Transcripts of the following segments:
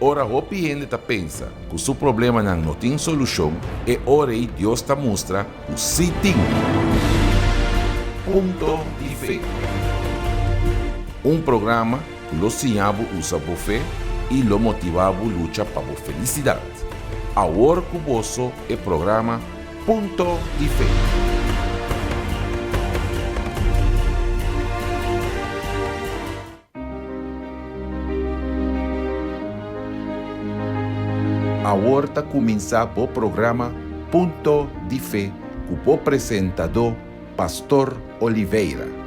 ora hopi gente tá pensa que o seu problema não tem solução, é hora e Deus tá mostra o sim tem. Ponto de Fé. Um programa que lo sinhabo usa por fé e lo motivabo luta para a felicidade. Agora que vosso é programa Ponto de Fé. Agora está começando o programa Ponto de Fé com o apresentador Pastor Oliveira.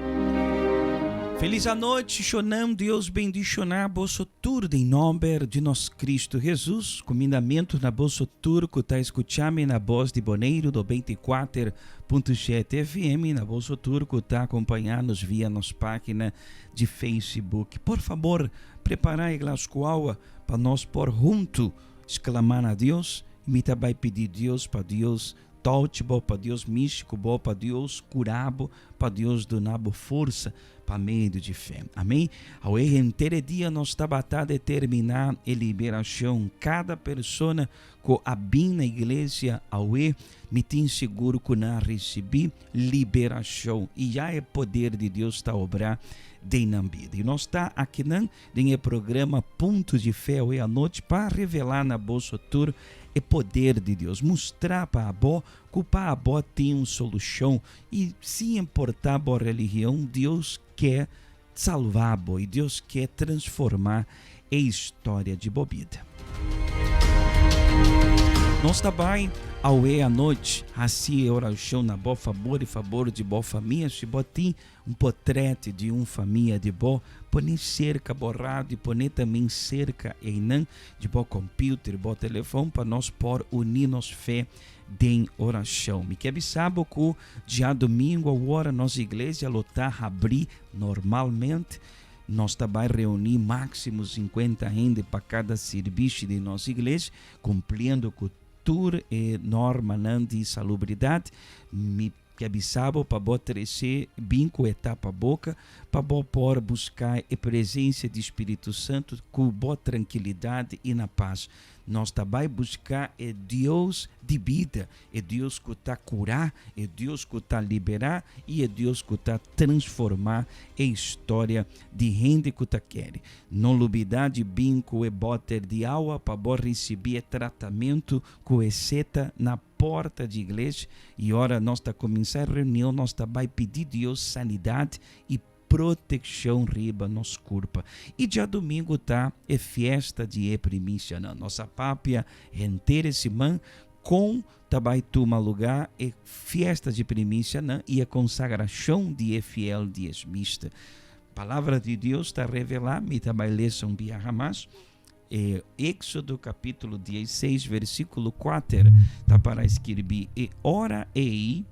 Feliz a noite, Shonam, Deus bendicionar vosso tudo em nome de nosso Cristo Jesus. Comendamento na vosso tudo que está escutando na voz de Boneiro do 24.7 FM, na vosso tudo que está acompanhando-nos via nossa página de Facebook. Por favor, preparai glas coaua para nós por junto exclamar a Deus e me também pedir Deus para Deus toque, para Deus místico, para Deus curabo, para Deus donar força para meio de fé. Amém? Ao inteiro dia nós estamos a determinar a liberação. Cada pessoa que habita na igreja, me tem seguro que não recebi liberação. E já é poder de Deus está obrar de na vida. E nós está aqui no programa Ponto de Fé à noite para revelar na bolsa tour é poder de Deus, mostrar para a boa que para a boa tem uma solução e se importar a religião, Deus quer salvar a boa e Deus quer transformar a história de bobida. Nós também, ao à noite, assim oração na boa favor e favor de boa família, se botem um portrait de uma família de boa, põe cerca borrado e põe também cerca e não de boa computer, boa telefone para nós por unir nos fé de oração. Me quer saber que dia domingo a hora nossa igreja lotar abrir normalmente. Nós também reunir máximo 50 gente para cada serviço de nossa igreja, cumprindo com toda a norma de salubridade. Me quebissabo para botar esse binco etapa boca para por buscar a presença do Espírito Santo com boa tranquilidade e na paz. Nós também buscar é Deus de vida, é Deus que está curar, é Deus que está liberar e é Deus que está transformar a história de gente que está querendo. Não lubidar de binco e botar de água para receber tratamento com receta na porta de igreja e ora nós está começar a reunião, nós também pedir Deus sanidade e proteção riba nos corpo. E dia domingo tá é festa de primícia na nossa pápia inteira semana com também toma lugar é festa de primícia e a consagração de fiel dízimista. Palavra de Deus está revelada, me também leção via Hamas. Êxodo capítulo 16, versículo 4, está para escrever: e ora ei,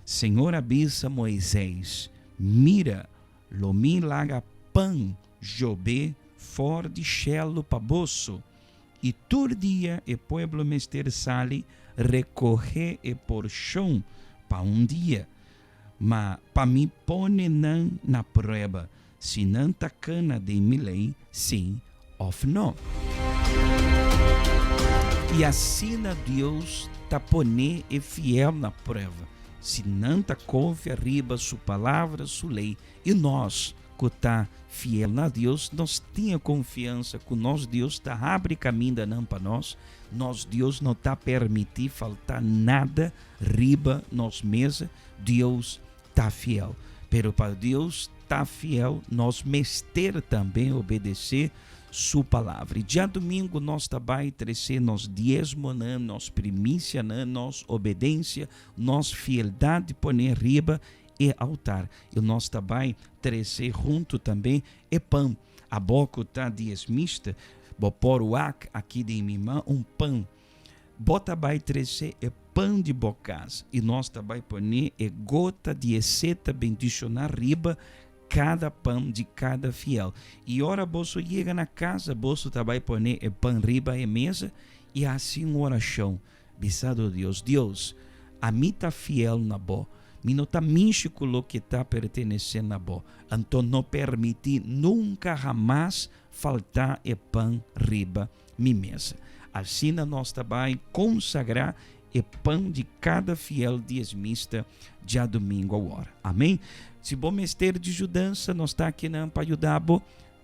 Senhor avisa Moisés, mira, lomi laga pan, jobé, for de chelo paboso, e todo dia o pueblo mester sale, recorrer e porção para dia, mas para mim pone não na prova, se não tá cana de milei, sim, of não. E assim Deus tá poner e fiel na prova. Se não tá confia riba sua palavra, sua lei. E nós, que tá fiel na Deus, nós tinha confiança que nosso Deus tá abre caminho não para nós. Nosso Deus não tá permitir faltar nada riba nos mesa. Deus tá fiel. Pero para Deus tá fiel, nós mester também obedecer sua palavra. E dia domingo nós também crescer nos diezmo, nos primícia, nos obediência, nos fialdade poner riba e altar. E nós também crescer junto também e pão. A boca tá diezmista, vou pôr o aqui de minha mão um pão. Bota vai crescer e pão de bocas. E nós também poner e gota de esseta bendicionar riba cada pão de cada fiel. E ora bolso chega na casa, bolso também põe o pão riba e mesa, e assim uma oração. Bisado Deus, a mim tá fiel na boa, Mi no está místico lo que está pertenecendo a vos. Entonces no permitir nunca jamás faltar el pan riba mi mesa. Assim nós também consagrar o pão de cada fiel diezmista dia domingo a hora. Amém? Se bom mestre de ajudança, nós está aqui para ajudar.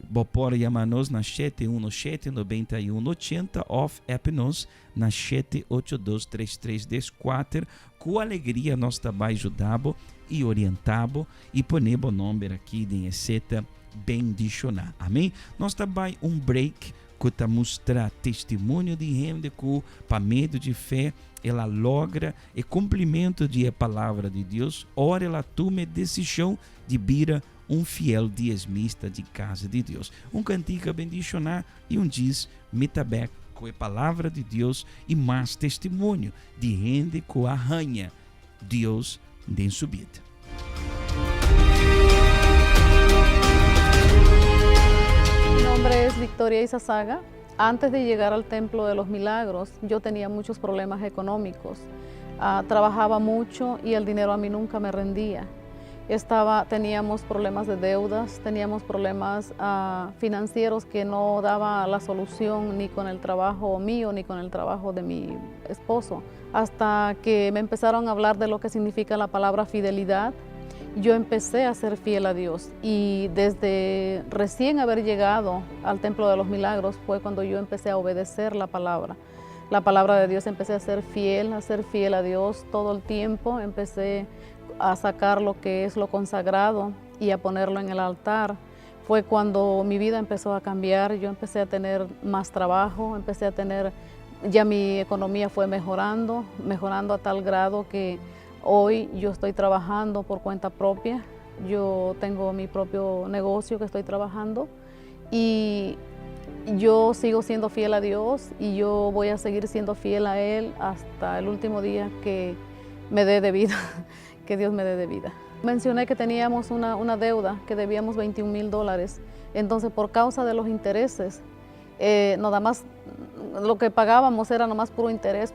Bo pode chamar-nos na 717-9180 off app-nos na 7823314. Com alegria nós também ajudamos e orientamos e ponemos o nome aqui de receita bendicionar. Amém? Nós também break que está mostrar testemunho de gente que, para meio de fé, ela logra o cumprimento de a palavra de Deus, ora ela toma a decisão de vir fiel diezmista de casa de Deus. Cantiga bendicionar e diz metabec com a palavra de Deus e mais testemunho de gente que arranha Deus em sua vida. Mi nombre es Victoria Izazaga. Antes de llegar al Templo de los Milagros, yo tenía muchos problemas económicos. Trabajaba mucho y el dinero a mí nunca me rendía. Teníamos problemas de deudas, teníamos problemas financieros que no daba la solución ni con el trabajo mío ni con el trabajo de mi esposo. Hasta que me empezaron a hablar de lo que significa la palabra fidelidad, yo empecé a ser fiel a Dios, y desde recién haber llegado al Templo de los Milagros fue cuando yo empecé a obedecer la palabra de Dios. Empecé a ser fiel a Dios todo el tiempo. Empecé a sacar lo que es lo consagrado y a ponerlo en el altar. Fue cuando mi vida empezó a cambiar. Yo empecé a tener más trabajo, ya mi economía fue mejorando a tal grado que hoy yo estoy trabajando por cuenta propia. Yo tengo mi propio negocio que estoy trabajando y yo sigo siendo fiel a Dios, y yo voy a seguir siendo fiel a Él hasta el último día que me dé de vida, que Dios me dé de vida. Mencioné que teníamos una deuda, que debíamos $21,000. Entonces, por causa de los intereses, nada más lo que pagábamos era nomás puro interés,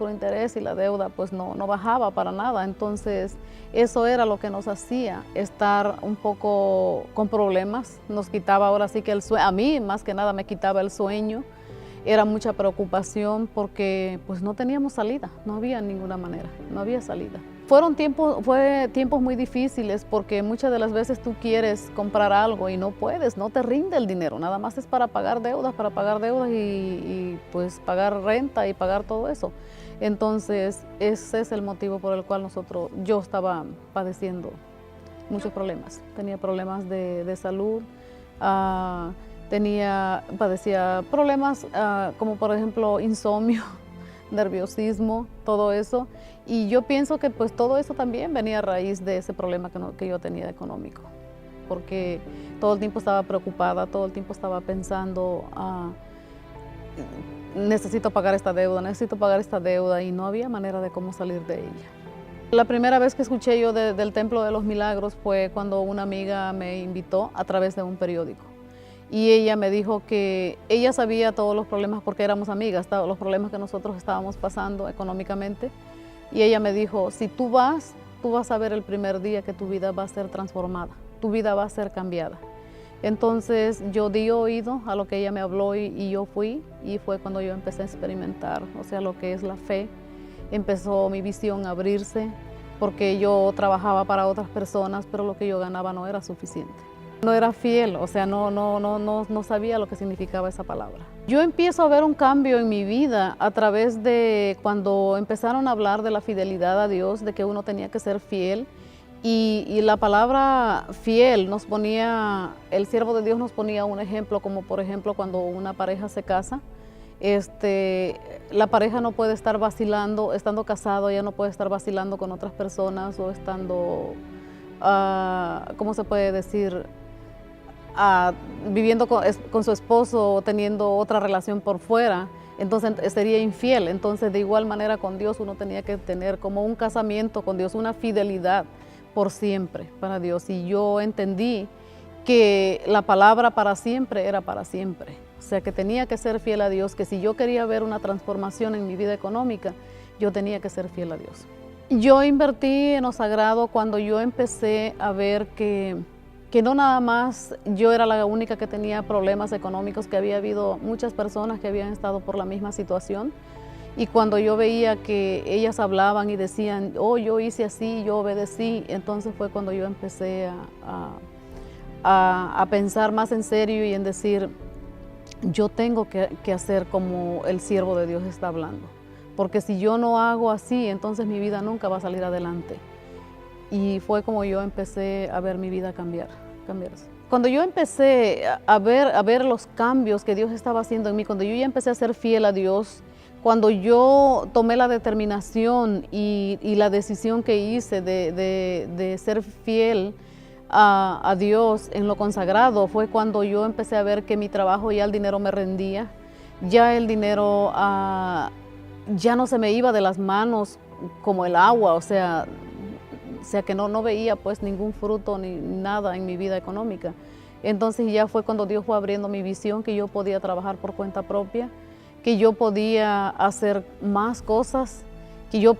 y la deuda pues no bajaba para nada. Entonces eso era lo que nos hacía estar un poco con problemas. Nos quitaba ahora sí que el sueño, a mí más que nada me quitaba el sueño. Era mucha preocupación porque pues no teníamos salida, no había ninguna manera, no había salida. Fue tiempos muy difíciles porque muchas de las veces tú quieres comprar algo y no puedes, no te rinde el dinero, nada más es para pagar deudas y pues pagar renta y pagar todo eso. Entonces ese es el motivo por el cual yo estaba padeciendo muchos problemas. Tenía problemas de salud, padecía problemas como por ejemplo insomnio, nerviosismo, todo eso. Y yo pienso que pues todo eso también venía a raíz de ese problema que yo tenía económico, porque todo el tiempo estaba preocupada, todo el tiempo estaba pensando, necesito pagar esta deuda, y no había manera de cómo salir de ella. La primera vez que escuché yo del Templo de los Milagros fue cuando una amiga me invitó a través de un periódico. Y ella me dijo que ella sabía todos los problemas, porque éramos amigas, todos los problemas que nosotros estábamos pasando económicamente. Y ella me dijo, si tú vas a ver el primer día que tu vida va a ser transformada, tu vida va a ser cambiada. Entonces yo di oído a lo que ella me habló y yo fui, y fue cuando yo empecé a experimentar, o sea, lo que es la fe. Empezó mi visión a abrirse, porque yo trabajaba para otras personas, pero lo que yo ganaba no era suficiente. No era fiel, o sea, no sabía lo que significaba esa palabra. Yo empiezo a ver un cambio en mi vida a través de cuando empezaron a hablar de la fidelidad a Dios, de que uno tenía que ser fiel, y la palabra fiel el siervo de Dios nos ponía un ejemplo, como por ejemplo cuando una pareja se casa, la pareja no puede estar vacilando, estando casado, ella no puede estar vacilando con otras personas o estando, ¿cómo se puede decir?, viviendo con su esposo o teniendo otra relación por fuera. Entonces sería infiel. Entonces de igual manera con Dios uno tenía que tener como un casamiento con Dios, una fidelidad por siempre para Dios. Y yo entendí que la palabra para siempre era para siempre. O sea, que tenía que ser fiel a Dios, que si yo quería ver una transformación en mi vida económica, yo tenía que ser fiel a Dios. Yo invertí en lo sagrado cuando yo empecé a ver que no nada más yo era la única que tenía problemas económicos, que había habido muchas personas que habían estado por la misma situación. Y cuando yo veía que ellas hablaban y decían, oh, yo hice así, yo obedecí, entonces fue cuando yo empecé a pensar más en serio y en decir, yo tengo que hacer como el siervo de Dios está hablando. Porque si yo no hago así, entonces mi vida nunca va a salir adelante. Y fue como yo empecé a ver mi vida cambiarse. Cuando yo empecé a ver los cambios que Dios estaba haciendo en mí, cuando yo ya empecé a ser fiel a Dios, cuando yo tomé la determinación y la decisión que hice de ser fiel a Dios en lo consagrado, fue cuando yo empecé a ver que mi trabajo ya el dinero me rendía, ya el dinero ya no se me iba de las manos como el agua, o sea que no veía pues ningún fruto ni nada en mi vida económica. Entonces ya fue cuando Dios fue abriendo mi visión, que yo podía trabajar por cuenta propia, que yo podía hacer más cosas, que yo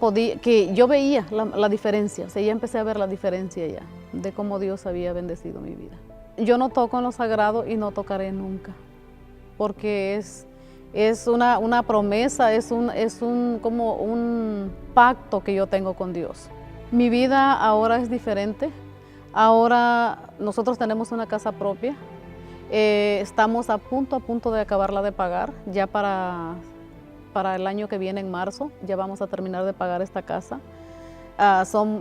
veía la diferencia, o sea, ya empecé a ver la diferencia ya, de cómo Dios había bendecido mi vida. Yo no toco en lo sagrado y no tocaré nunca, porque es una promesa, es como un pacto que yo tengo con Dios. Mi vida ahora es diferente. Ahora nosotros tenemos una casa propia. Estamos a punto de acabarla de pagar. Ya para el año que viene, en marzo, ya vamos a terminar de pagar esta casa.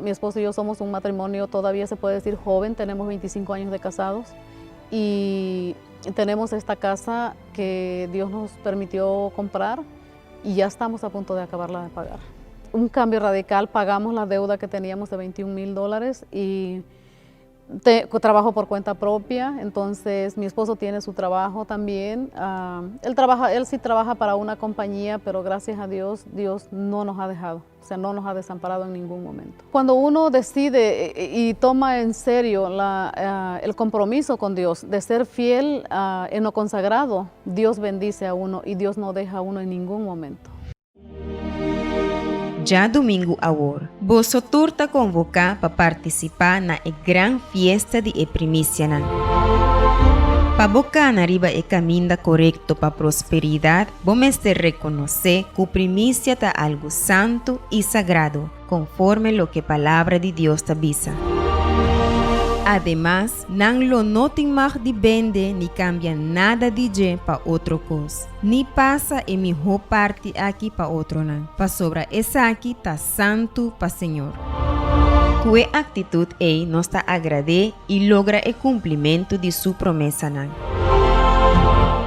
Mi esposo y yo somos un matrimonio, todavía se puede decir joven, tenemos 25 años de casados. Y tenemos esta casa que Dios nos permitió comprar y ya estamos a punto de acabarla de pagar. Un cambio radical, pagamos la deuda que teníamos de $21,000 y trabajo por cuenta propia. Entonces mi esposo tiene su trabajo también. Él sí trabaja para una compañía, pero gracias a Dios, Dios no nos ha dejado, o sea, no nos ha desamparado en ningún momento. Cuando uno decide y toma en serio el compromiso con Dios de ser fiel en lo consagrado, Dios bendice a uno y Dios no deja a uno en ningún momento. Já domingo agora, você turta convocar para participar na gran fiesta de primícia. Para bocar na riba e caminho correto para prosperidade, vamos ter reconhecer que a primícia é algo santo e sagrado, conforme lo que a palavra de Deus te avisa. Además, não lo notem mais de vender ni cambia nada de je para outra coisa. Ni passa a melhor parte aqui para outro não. Para sobra essa aqui tá santo para Senhor. Que atitude é nos tá agrade e logra o cumprimento de sua promessa não.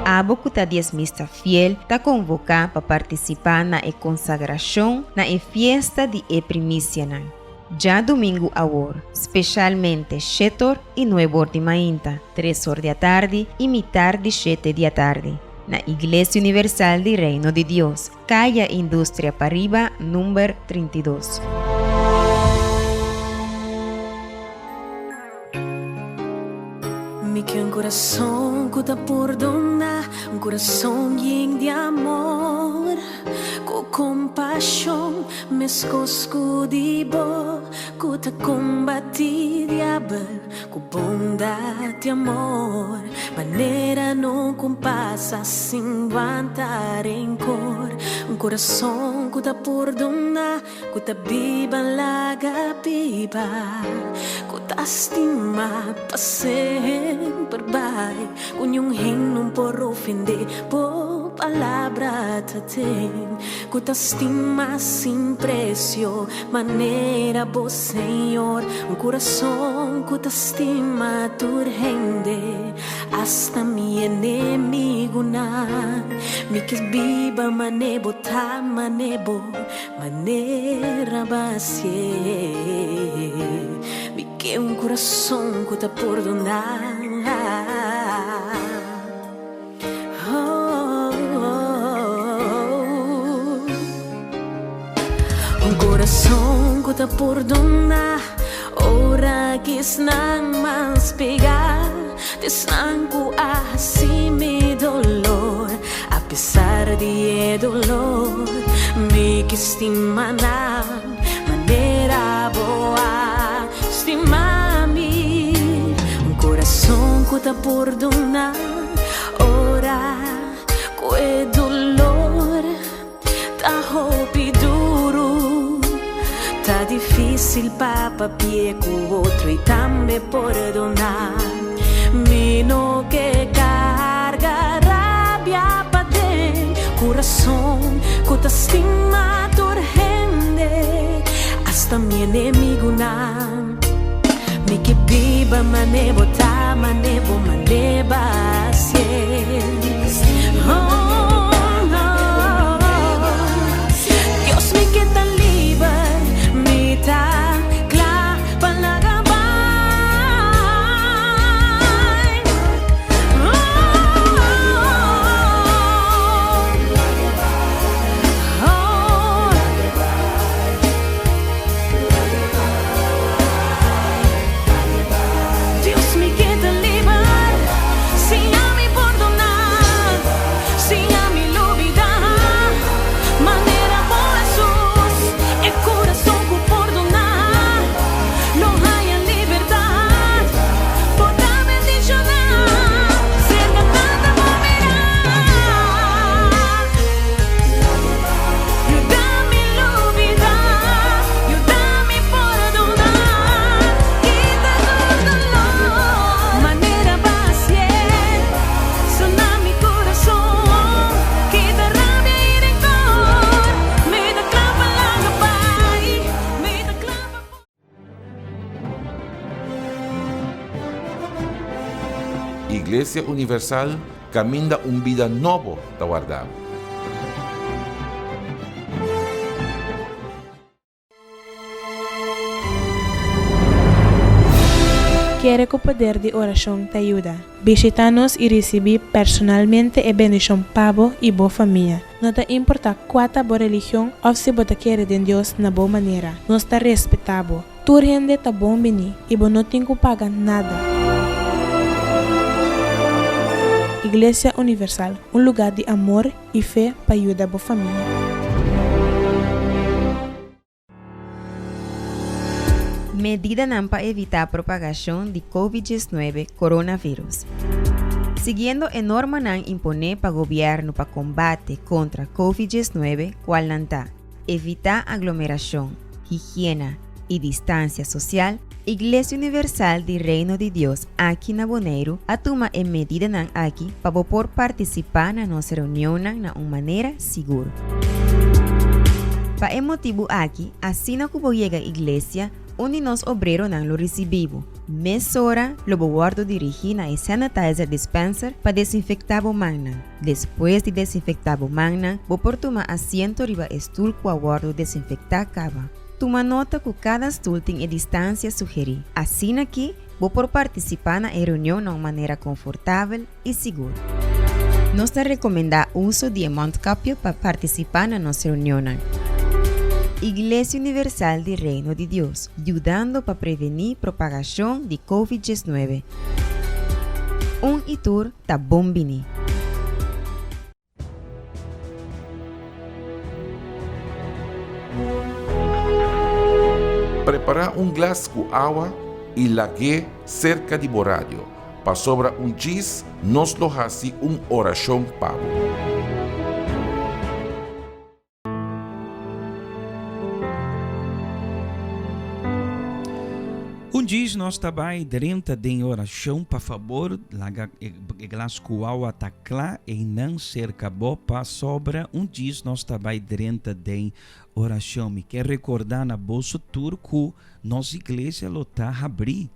Abo que tá diezmista fiel tá convocar para participar na consagração na fiesta de primícia não. Já domingo agora, especialmente 7 e 9 de manhã, 3 horas da tarde e metade de 7 da tarde, na Igreja Universal do Reino de Deus, Calle Indústria Pariba, número 32. Me quer coração que tá por donar, coração lleno de amor, com compaixão, me escosco de bo, que tá combate diabo, com bondade e amor, maneira não compassa sem aguentar em cor, coração que tá por donar, que tá biba laga biba, que tá estima para sempre vai, com não por ofender, por palavra te tem, que te estima sem preço, maneira bo Senhor, coração que te estima tu rende, hasta mi inimigo na, me quis viva manebo ta manebo, maneira bacie, me que coração que te perdonar. Coração que te perdona, ora que não mais pegar, desnanco assim me dolor, apesar de dolor, me que estima na maneira boa, estima-me. Coração que tá por donar, ora, que dolor, tá roupa duro, tá difícil pra papie com outro e também por donar. Mino que carga rabia pra dentro, coração que tá estima torrende, hasta mi inimigo não. Me que biba, manebo, tá, manebo, maneba, oh, no. Dios me quita libre, me tá, cla, palagabay. Dios me quita libre, sin a mi perdonar, sin a mi olvidar. Manera por Jesús, el corazón que perdonar, no hay en libertad, podrá bendicionar, cerca tanta va mirar. Ayúdame a olvidar, ayúdame a perdonar, quita todo dolor, manera paciente, sana mi corazón, quita rabia y rencor, me da clava la paz, me da clava. Iglesia Universal caminha vida novo da guardar. Quiere que o poder de oração te ayuda. Visita-nos e recebe personalmente a bendição pavo e boa família. Não te importa qual a boa religião ou se você quer de Deus na boa maneira. Nós te respeitamos. Tu rende tá bom bem e você não tem que pagar nada. Igreja Universal, lugar de amor e fé para ajudar a boa família. Medida para evitar propagación de COVID-19 coronavirus. Siguiendo a norma impone para gobierno para combate contra COVID-19, cual nanta evitar aglomeración, higiene y distancia social, Iglesia Universal de Reino de Dios aquí na Bonaire atuma en medida aquí para poder participar na nossa reunião na uma maneira segura. Para motivo aqui, assim como chega a igreja, onde nós obreiros não lo recebemos. Mesora, lo guardo dirigir na sanitizer dispenser para desinfectar o magna. Depois de desinfectar o magna, vou por tomar assento riba stool com o guardo desinfectar cava. Toma nota que cada stool tem a distância sugerir. Assim aqui, vou por participar na reunião de uma maneira confortável e segura. Nós te recomendamos o uso de mondkapje para participar na nossa reunião. Iglesia Universal de Reino de Dios, ayudando para prevenir propagación de COVID-19. Itur ta bombini. Prepara glass com água e lague cerca de boradio. Para sobra giz, nos lo hasi oração pavo. Diz nós também dentro de oração para favor laga glascoal ataclar e não cerca bopa sobra diz nós também dentro de oração me quer recordar na bolsa turco nossa igreja lota abrir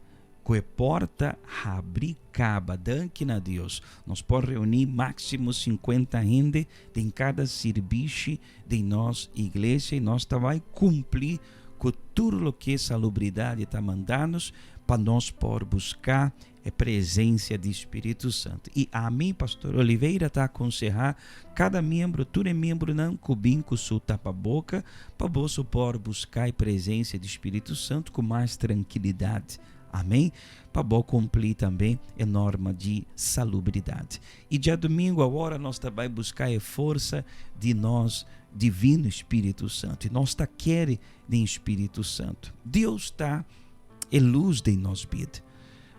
que porta abrir caba danque na Deus nós podemos reunir máximo 50 gente em cada serviço de nossa igreja e nós também cumprir com tudo o que a salubridade está mandando para nós por buscar a presença do Espírito Santo. E a mim, pastor Oliveira, está aconselhar cada membro, todo membro não cubim com seu tapa-boca, para você por buscar a presença do Espírito Santo com mais tranquilidade. Amém? Para bom cumprir também a norma de salubridade. E dia domingo, agora, nós também buscar a força de nós, Divino Espírito Santo. E nós está querendo de Espírito Santo. Deus está em luz de nós vida.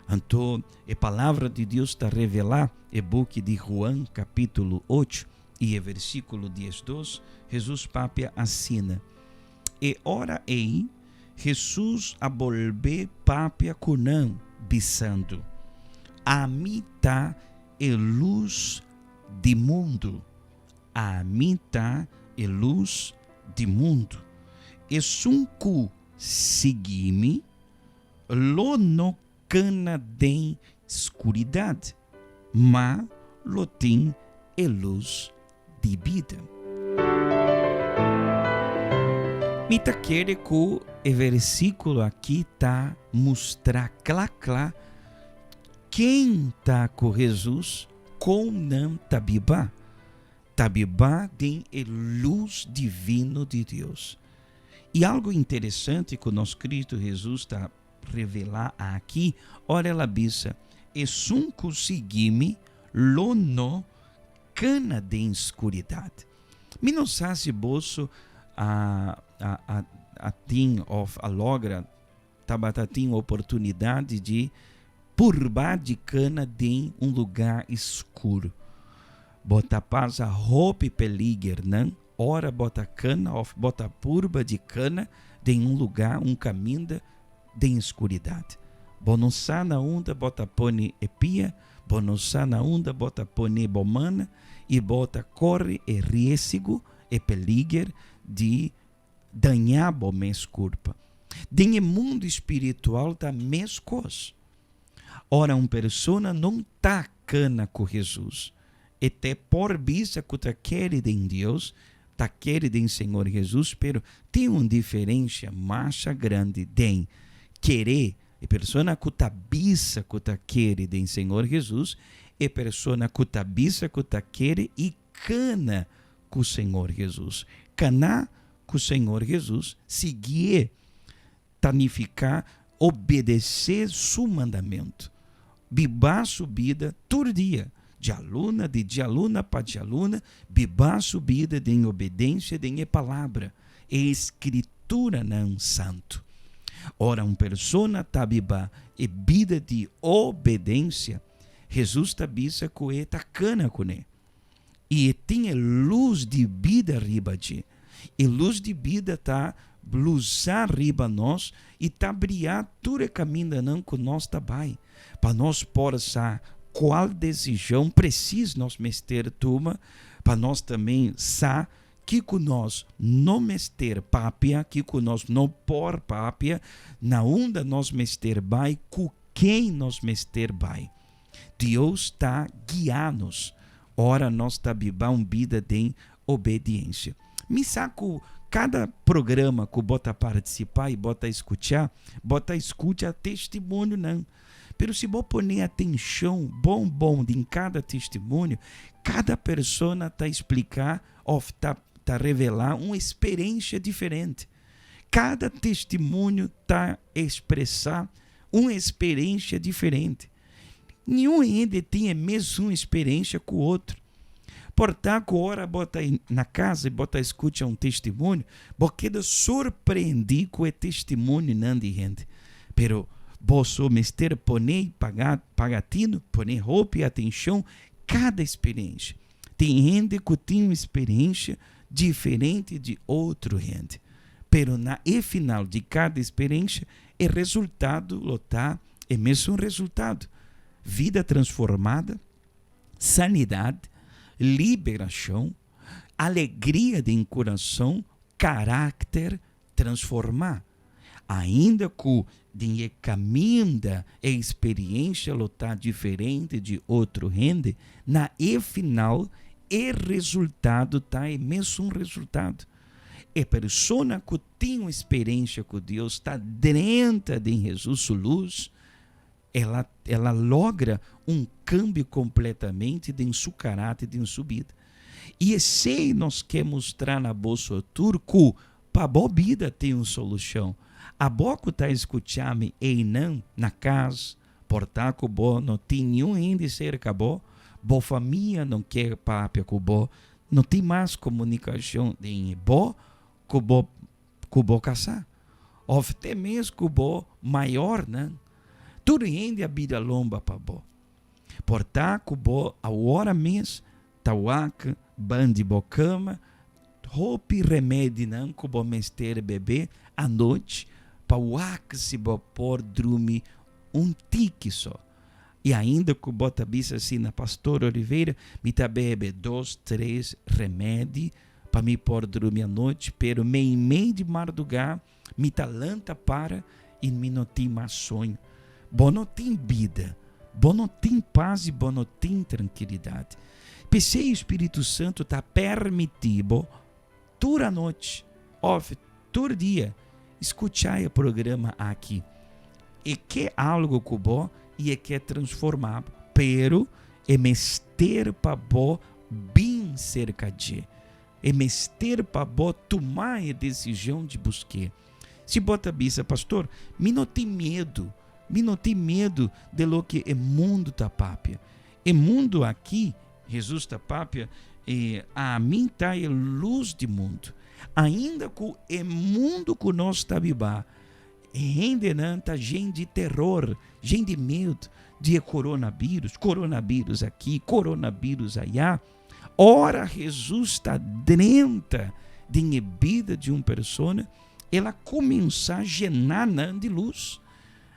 Então, a palavra de Deus está revelar no book de João, capítulo 8, e o versículo 12, Jesus papia assina. E ora aí, Jesus a volver papia cunã, bisando. A mim tá a luz do mundo. A mim tá a luz do mundo. E sunku segui-me, lo no cana de escuridade, mas lo tem a luz de vida. Me tá querendo que o versículo aqui tá mostrar claro quem tá com Jesus, com não tabibá. Tabibá tem a luz divina de Deus. E algo interessante que o nosso Cristo Jesus está revelar aqui, ora ela bisa, e sunco segui-me, lo no cana de escuridade. Me não sabe se bolso a logra tabatatim oportunidade de purbar de cana de lugar escuro. Bota paz a roupa peliger, não? Ora bota cana, bota purba de cana de lugar, caminho de escuridade. Bonossá na onda bota pone epia, bonossá na onda bota pone bomana, e bota corre e riesgo e peliger de danhar bo mes culpa. Em mundo espiritual tá mes coisa. Ora, uma pessoa não tá cana com Jesus. E te por vista que tá querendo em Deus, tá querendo em Senhor Jesus, pero tem uma diferença mais grande de querer, e pessoa que tá bisa que tá querendo em Senhor Jesus, e pessoa que tá bisa que tá querendo e cana com o Senhor Jesus. Canar com o Senhor Jesus, seguir, tanificar, obedecer seu mandamento. Bibar subida todo dia, de aluna para de aluna, bibar subida de obediência de palavra, e escritura não santo. Ora, uma pessoa tá bibar e vida de obediência, Jesus tá bisa com ele, tá cana com ele. E tem luz de vida riba de. E luz de vida tá blusar riba nós e tá brilhar todo o caminho não com nós também. Para nós possa qual decisão precisa nós mester tuma, para nós também sa que com nós não mester papia, que com nós não por papia, na onda nós mester vai, com quem nós mester vai. Deus está guiando-nos. Ora, nós está vivendo vida de obediência. Me saco cada programa que bota participar e bota escutar testemunho não. Pero se vou pôr atenção bom em cada testemunho, cada pessoa está explicar ou tá revelar uma experiência diferente. Cada testemunho está expressar uma experiência diferente. Nenhum ainda tem a mesma experiência com o outro. Portanto, hora bota na casa e bota escuta um testemunho, porque surpreendi com o testemunho não de gente. Pero posso mester poner pagatino, poner roupa e atenção cada experiência. Tem gente que tem uma experiência diferente de outro gente. Pero na final de cada experiência, o resultado lotar é mesmo resultado. Vida transformada, sanidade, liberação, alegria de coração, caráter transformar. Ainda que o caminho da experiência está diferente de outro gente, na final, o resultado está é mesmo resultado. A pessoa que tem uma experiência com Deus, está dentro de Jesus, sua luz, ela logra um câmbio completamente de seu caráter, de sua vida. E esse nós quer mostrar na bolsa turco, para a vida tem uma solução. A boca está escutando e não na casa, portar com bo, não tem nenhum ainda cerca bo, bo família não quer papia com bo, não tem mais comunicação de bo com bo casar. Ou até mesmo com bo maior, não. Tudo ainda a vida longa para bo. Portar com bo a hora mesmo, tauaca, bande bo cama, roupa e remédio não com bo mestre bebê à noite, para o se bo por dormir tique só. E ainda que bota bisa assim na Pastor Oliveira, me tá bebe 2, 3 remédios para me pôr dormir à noite, pero meio de madrugada, me tá lanta para e me não tem mais sonho. Bom não tem vida, bom não tem paz e bom não tem tranquilidade. Pensei o Espírito Santo tá permitido toda a noite, todo dia, escutar o programa aqui. E que algo que bom e que é transformado, pero é mester para bom bem cerca de, é mester para bom tomar a decisão de buscar. Se bota bisa, pastor, me não tem medo de lo que o mundo tá papia. O mundo aqui, Jesus tá papia, a mim tá a luz do mundo. Ainda que o mundo que nós está vivendo, ainda não tá gente de terror, gente de medo de coronavírus aqui, coronavírus allá. Ora, Jesus está dentro da vida de uma pessoa, ela começa a genar de luz.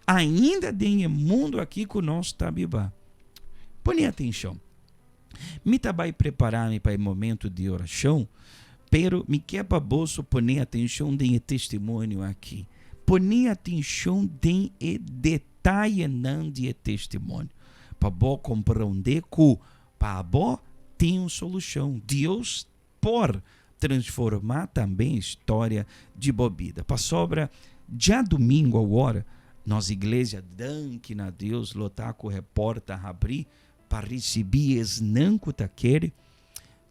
Ainda tem mundo aqui que nós está vivendo. Põe atenção. Me vai preparar-me para o momento de oração, pero me quer para bolso pôr atenção de testemunho aqui. Põe atenção de detalhe de testemunho. Para bom compreender que para bom tem uma solução. Deus por transformar também a história de bobida. Para sobra, já domingo agora, nossa igreja danque na Deus, lotar com a porta abrir para receber esnanco taquere.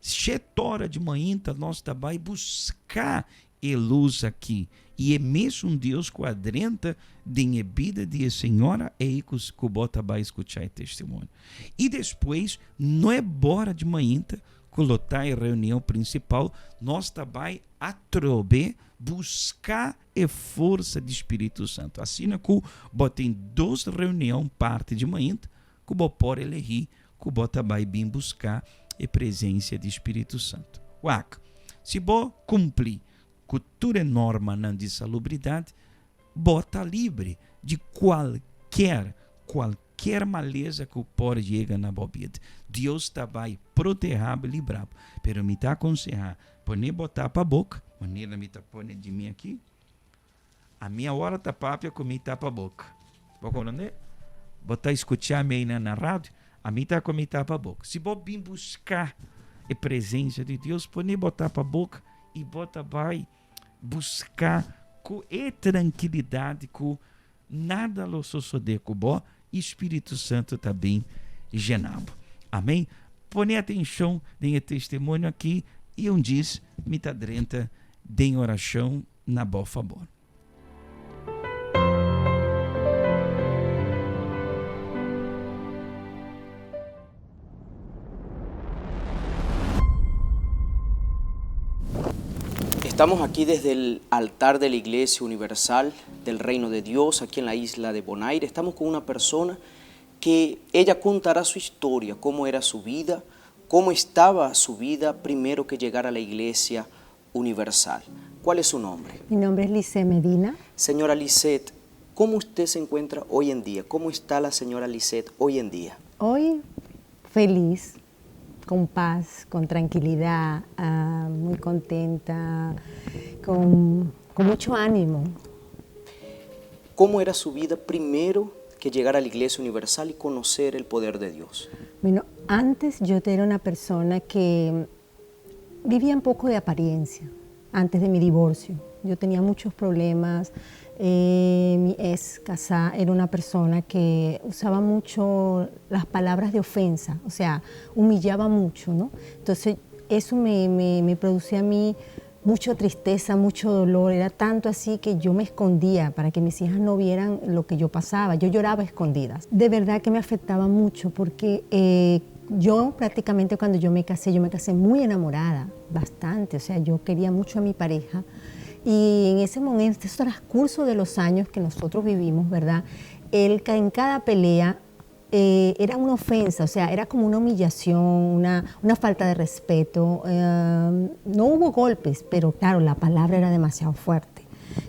7 horas de manhã, nós também buscar a luz aqui. E é mesmo um Deus quadrenta de vida de senhora e que bota vai escutar o testemunho. E depois, não é bora de manhã, colocar a reunião principal, nós também atrobe buscar a força do Espírito Santo. Assim que botem 2 reuniões parte de manhã, que bo pode elegir, que bo também bem buscar a presença do Espírito Santo. Se bo cumprir com toda norma de salubridade, bota livre de qualquer maleza que pode chegar na bebida. Deus está vai proteger e livrar. Pero me está aconselhar, pode botar para a boca, maneira me está pondo de mim aqui. A minha hora está papia com me está para a boca. Vou entender? Botar escutar meio na rádio, a mim está com me está para a boca. Se vou vir buscar a presença de Deus, pode botar para a boca e bota vai buscar com tranquilidade, com nada lo suceder com bom. Espírito Santo está bem genado. Amém? Põe atenção em testemunho aqui e diz, me está drenta de oração na boa favor. Estamos aquí desde el altar de la Iglesia Universal del Reino de Dios, aquí en la isla de Bonaire. Estamos con una persona que ella contará su historia, cómo era su vida, cómo estaba su vida primero que llegara a la Iglesia Universal. ¿Cuál es su nombre? Mi nombre es Lisette Medina. Señora Lisette, ¿cómo usted se encuentra hoy en día? ¿Cómo está la señora Lisette hoy en día? Hoy feliz, con paz, con tranquilidad, muy contenta, con mucho ánimo. ¿Cómo era su vida primero que llegara a la Iglesia Universal y conocer el poder de Dios? Bueno, antes yo era una persona que vivía un poco de apariencia, antes de mi divorcio. Yo tenía muchos problemas. Mi ex casada era una persona que usaba mucho las palabras de ofensa, o sea, humillaba mucho, ¿no? Entonces, eso me producía a mí mucha tristeza, mucho dolor. Era tanto así que yo me escondía para que mis hijas no vieran lo que yo pasaba. Yo lloraba a escondidas. De verdad que me afectaba mucho porque yo prácticamente cuando yo me casé muy enamorada, bastante. O sea, yo quería mucho a mi pareja. Y en ese momento, ese transcurso de los años que nosotros vivimos, ¿verdad? Él en cada pelea era una ofensa, o sea, era como una humillación, una falta de respeto. No hubo golpes, pero claro, la palabra era demasiado fuerte.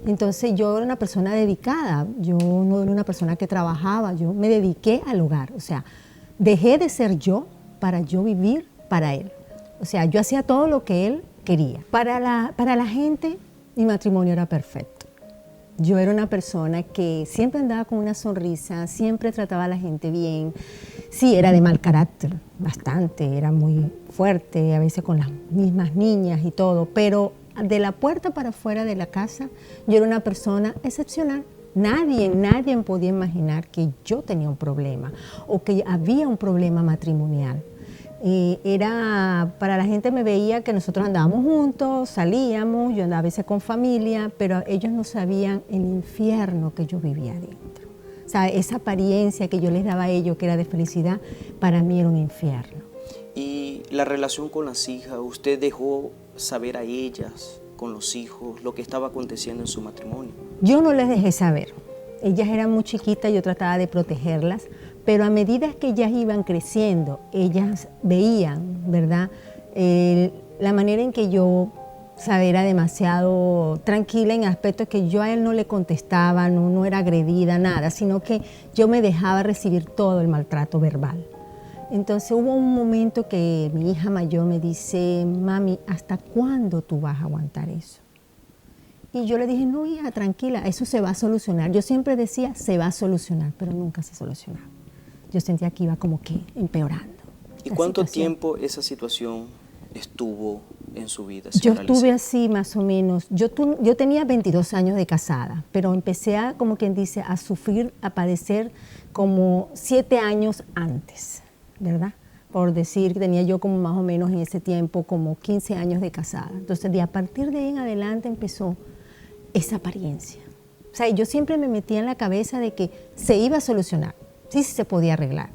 Entonces yo era una persona dedicada, yo no era una persona que trabajaba, yo me dediqué al hogar, o sea, dejé de ser yo para yo vivir para él. O sea, yo hacía todo lo que él quería. Para la gente, mi matrimonio era perfecto. Yo era una persona que siempre andaba con una sonrisa, siempre trataba a la gente bien. Sí, era de mal carácter, bastante, era muy fuerte, a veces con las mismas niñas y todo, pero de la puerta para afuera de la casa, yo era una persona excepcional. Nadie podía imaginar que yo tenía un problema o que había un problema matrimonial. Para la gente me veía que nosotros andábamos juntos, salíamos, yo andaba a veces con familia, pero ellos no sabían el infierno que yo vivía adentro. O sea, esa apariencia que yo les daba a ellos, que era de felicidad, para mí era un infierno. Y la relación con las hijas, ¿usted dejó saber a ellas, con los hijos, lo que estaba aconteciendo en su matrimonio? Yo no les dejé saber. Ellas eran muy chiquitas, yo trataba de protegerlas, pero a medida que ellas iban creciendo, ellas veían, ¿verdad?, la manera en que yo, era demasiado tranquila en aspectos que yo a él no le contestaba, no era agredida, nada, sino que yo me dejaba recibir todo el maltrato verbal. Entonces hubo un momento que mi hija mayor me dice, mami, ¿hasta cuándo tú vas a aguantar eso? Y yo le dije, no, hija, tranquila, eso se va a solucionar. Yo siempre decía, se va a solucionar, pero nunca se solucionaba. Yo sentía que iba como que empeorando. ¿Y cuánto tiempo esa situación estuvo en su vida? Yo estuve así más o menos. Yo tenía 22 años de casada, pero empecé a, como quien dice, a sufrir, a padecer como 7 años antes, ¿verdad? Por decir que tenía yo como más o menos en ese tiempo como 15 años de casada. Entonces, a partir de ahí en adelante empezó esa apariencia. O sea, yo siempre me metía en la cabeza de que se iba a solucionar. Sí se podía arreglar.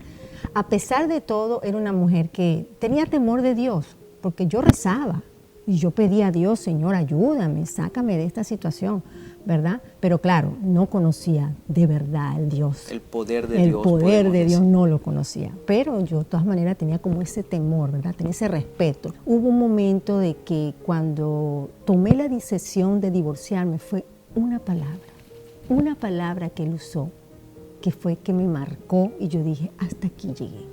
A pesar de todo, era una mujer que tenía temor de Dios, porque yo rezaba y yo pedía a Dios, Señor, ayúdame, sácame de esta situación, ¿verdad? Pero claro, no conocía de verdad el Dios. El poder de Dios. El poder de Dios no lo conocía, pero yo de todas maneras tenía como ese temor, ¿verdad? Tenía ese respeto. Hubo un momento de que cuando tomé la decisión de divorciarme fue una palabra que él usó, que fue que me marcó y yo dije, hasta aquí llegué.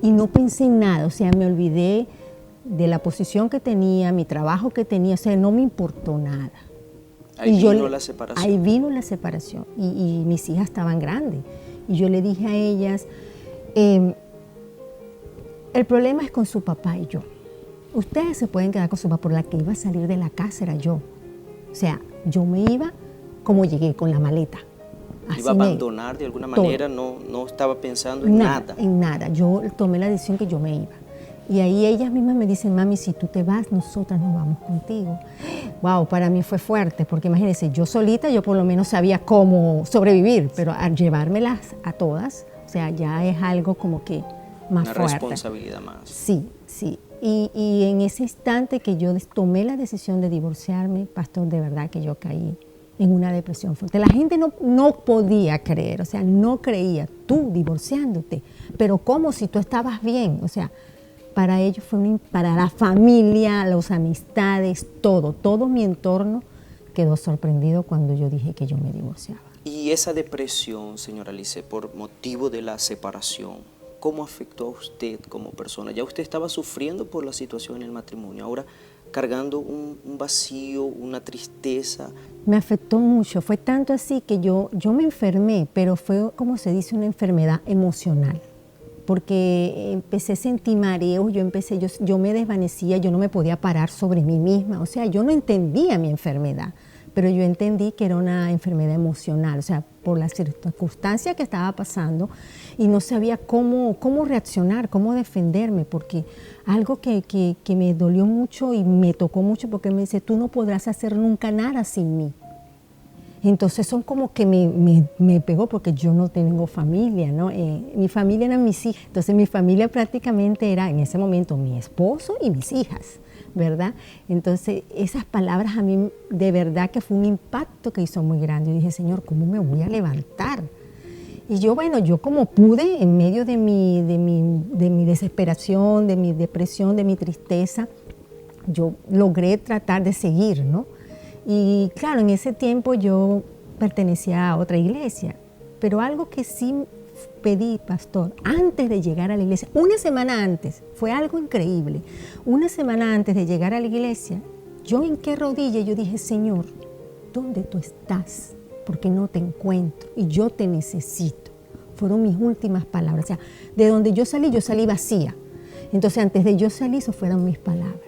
Y no pensé en nada, o sea, me olvidé de la posición que tenía, mi trabajo que tenía, o sea, no me importó nada. Ahí vino la separación. Ahí vino la separación y mis hijas estaban grandes. Y yo le dije a ellas, el problema es con su papá y yo. Ustedes se pueden quedar con su papá, por la que iba a salir de la casa era yo. O sea, yo me iba como llegué, con la maleta. ¿Iba a abandonar de alguna manera? No estaba pensando en nada. En nada. Yo tomé la decisión que yo me iba. Y ahí ellas mismas me dicen, mami, si tú te vas, nosotras nos vamos contigo. Wow, para mí fue fuerte, porque imagínense, yo solita, yo por lo menos sabía cómo sobrevivir, pero al llevármelas a todas, o sea, ya es algo como que más fuerte. Una responsabilidad más. Sí, sí. Y en ese instante que yo tomé la decisión de divorciarme, pastor, de verdad que yo caí en una depresión fuerte. La gente no podía creer, o sea, no creía, tú divorciándote, pero ¿cómo si tú estabas bien? O sea, para ellos para la familia, las amistades, todo mi entorno quedó sorprendido cuando yo dije que yo me divorciaba. Y esa depresión, señora Alice, por motivo de la separación, ¿cómo afectó a usted como persona? Ya usted estaba sufriendo por la situación en el matrimonio, ahora cargando un vacío, una tristeza. Me afectó mucho, fue tanto así que yo me enfermé, pero fue, como se dice, una enfermedad emocional. Porque empecé a sentir mareos, yo me desvanecía, yo no me podía parar sobre mí misma, o sea, yo no entendía mi enfermedad, pero yo entendí que era una enfermedad emocional, o sea, por la circunstancia que estaba pasando y no sabía cómo reaccionar, cómo defenderme, porque algo que me dolió mucho y me tocó mucho, porque él me dice, tú no podrás hacer nunca nada sin mí. Entonces son como que me pegó porque yo no tengo familia, ¿no? Mi familia eran mis hijas, entonces mi familia prácticamente era en ese momento mi esposo y mis hijas, ¿verdad? Entonces esas palabras a mí de verdad que fue un impacto que hizo muy grande. Yo dije, Señor, ¿cómo me voy a levantar? Y yo, bueno, yo como pude, en medio de mi desesperación, de mi depresión, de mi tristeza, yo logré tratar de seguir, ¿no? Y claro, en ese tiempo yo pertenecía a otra iglesia, pero algo que sí pedí, pastor, antes de llegar a la iglesia, una semana antes, fue algo increíble, una semana antes de llegar a la iglesia, yo hinqué rodilla y yo dije, Señor, ¿dónde tú estás? Porque no te encuentro y yo te necesito. Fueron mis últimas palabras, o sea, de donde yo salí vacía. Entonces, antes de yo salir, eso fueron mis palabras.